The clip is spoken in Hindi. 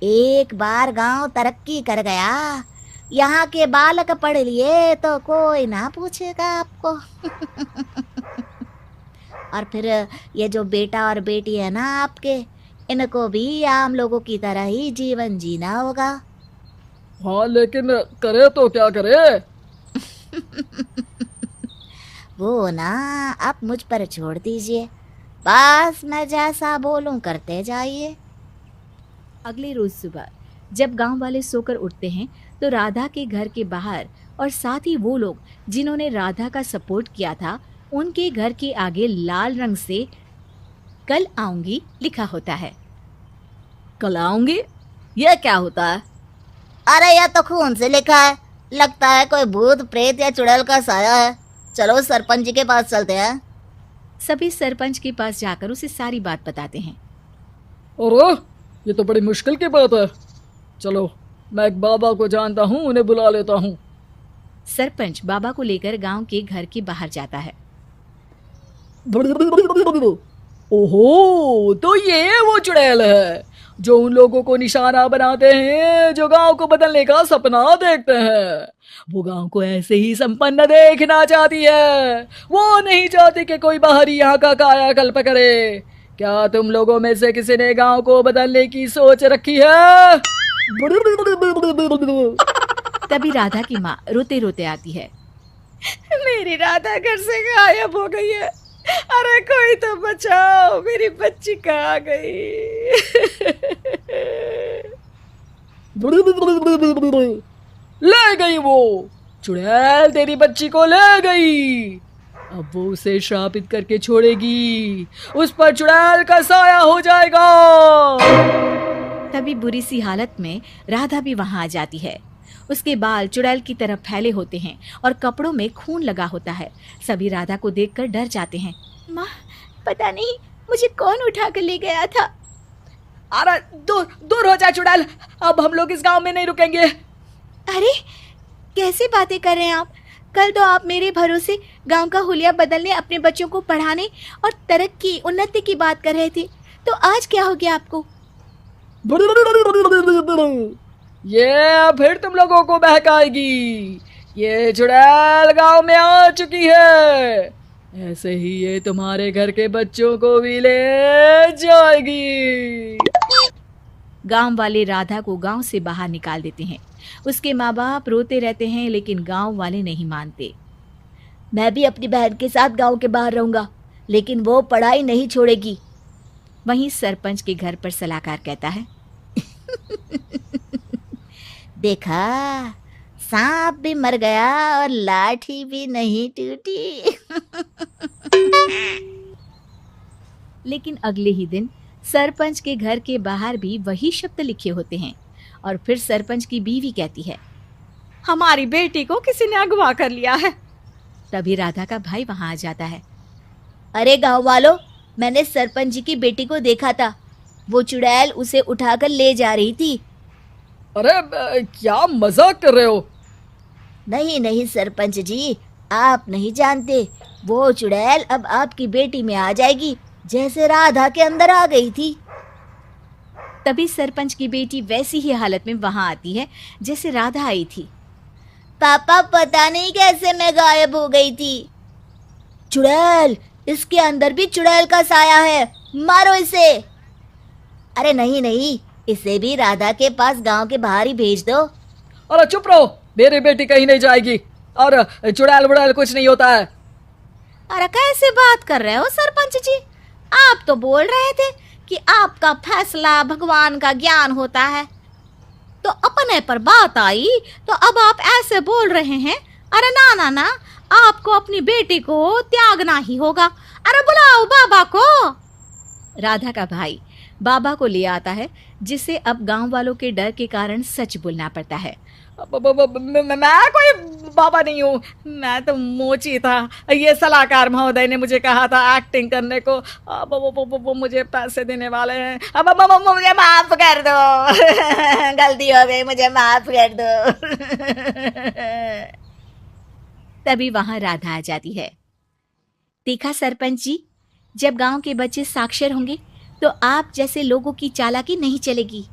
एक बार गांव तरक्की कर गया, यहाँ के बालक पढ़ लिए तो कोई ना पूछेगा आपको। और फिर ये जो बेटा और बेटी है ना आपके, इनको भी आम लोगों की तरह ही जीवन जीना होगा। हाँ, लेकिन करे तो क्या करे? वो ना आप मुझ पर छोड़ दीजिए, बस मैं जैसा बोलूं करते जाइए। अगले रोज सुबह जब गांव वाले सोकर उठते हैं तो राधा के घर के बाहर और साथ ही वो लोग जिन्होंने राधा का सपोर्ट किया था उनके घर के आगे लाल रंग से कल आऊंगी लिखा होता है। कल आऊंगी? यह क्या होता है? अरे यह तो खून से लिखा है, लगता है कोई भूत प्रेत या चुड़ैल का साया है। चलो सरपंच जी के पास चलते हैं। सभी सरपंच के पास जाकर उसे सारी बात बताते हैं। अरे ये तो बड़ी मुश्किल की बात है। चलो, मैं एक बाबा को जानता हूँ, उन्हें बुला लेता हूँ। सरपंच बाबा को लेकर गांव के घर के बाहर जाता है। ओहो, तो ये वो चुड़ैल है जो उन लोगों को निशाना बनाते हैं जो गांव को बदलने का सपना देखते हैं। वो गांव को ऐसे ही संपन्न देखना चाहती है। वो नहीं चाहती कि कोई बाहरी यहाँ का कायाकल्प करे। क्या तुम लोगों में से किसी ने गांव को बदलने की सोच रखी है? तभी राधा की माँ रोते रोते आती है। मेरी राधा घर से गायब हो गई है। अरे कोई तो बचाओ, मेरी बच्ची कहाँ गई? ले गई वो चुड़ैल, तेरी बच्ची को ले गई। अब वो उसे श्रापित करके छोड़ेगी, उस पर चुड़ैल का साया हो जाएगा। तभी बुरी सी हालत में राधा भी वहां आ जाती है। उसके बाल चुड़ैल की तरफ फैले होते हैं और कपड़ों में खून लगा होता है। सभी राधा को देखकर डर जाते हैं। माँ, पता नहीं मुझे कौन उठा कर ले गया था। अरे दूर दूर हो जा चुड़ैल, अब हम लोग इस गांव में नहीं रुकेंगे। अरे कैसी बातें कर रहे हैं आप? कल तो आप मेरे भरोसे गांव का हुलिया बदलने, अपने बच्चों को पढ़ाने और तरक्की उन्नति की बात कर रहे थे, तो आज क्या हो गया आपको? ये फिर तुम लोगों को बहकाएगी। ये चुड़ैल गांव में आ चुकी है, ऐसे ही ये तुम्हारे घर के बच्चों को भी ले जाएगी। गांव वाले राधा को गांव से बाहर निकाल देते हैं। उसके माँ बाप रोते रहते हैं लेकिन गांव वाले नहीं मानते। मैं भी अपनी बहन के साथ गांव के बाहर रहूंगा, लेकिन वो पढ़ाई नहीं छोड़ेगी। वहीं सरपंच के घर पर सलाहकार कहता है। देखा, सांप भी मर गया और लाठी भी नहीं टूटी। लेकिन अगले ही दिन सरपंच के घर के बाहर भी वही शब्द लिखे होते हैं और फिर सरपंच की बीवी कहती है, हमारी बेटी को किसी ने अगवा कर लिया है। तभी राधा का भाई वहां आ जाता है। अरे गांव वालों, मैंने सरपंच जी की बेटी को देखा था, वो चुड़ैल उसे उठाकर ले जा रही थी। अरे क्या मजाक कर रहे हो? नहीं नहीं सरपंच जी, आप नहीं जानते, वो चुड़ैल अब आपकी बेटी में आ जाएगी, जैसे राधा के अंदर आ गई थी। तभी सरपंच की बेटी वैसी ही हालत में वहां आती है जैसे राधा आई थी। पापा, पता नहीं कैसे मैं गायब हो गई थी। चुड़ैल, इसके अंदर भी चुड़ैल का साया है, मारो इसे। अरे नहीं नहीं, इसे भी राधा के पास गांव के बाहर ही भेज दो। अरे चुप रहो, मेरी बेटी कहीं नहीं जाएगी और चुड़ैल बुड़ैल कुछ नहीं होता है। अरे कैसे बात कर रहे हो सरपंच जी? आप तो बोल रहे थे कि आपका फैसला भगवान का ज्ञान होता है, तो अपने पर बात आई तो अब आप ऐसे बोल रहे हैं। अरे ना ना ना, आपको अपनी बेटी को त्यागना ही होगा। अरे बुलाओ बाबा को। राधा का भाई बाबा को ले आता है, जिसे अब गांव वालों के डर के कारण सच बोलना पड़ता है। मैं कोई बाबा नहीं हूँ, मैं तो मोची था। ये सलाहकार महोदय ने मुझे कहा था एक्टिंग करने को। अब वो मुझे पैसे देने वाले हैं। अब मुझे माफ कर दो। गलती हो गई, मुझे माफ कर दो। तभी वहां राधा आ जाती है। देखा सरपंच जी, जब गांव के बच्चे साक्षर होंगे तो आप जैसे लोगों की चालाकी नहीं चलेगी।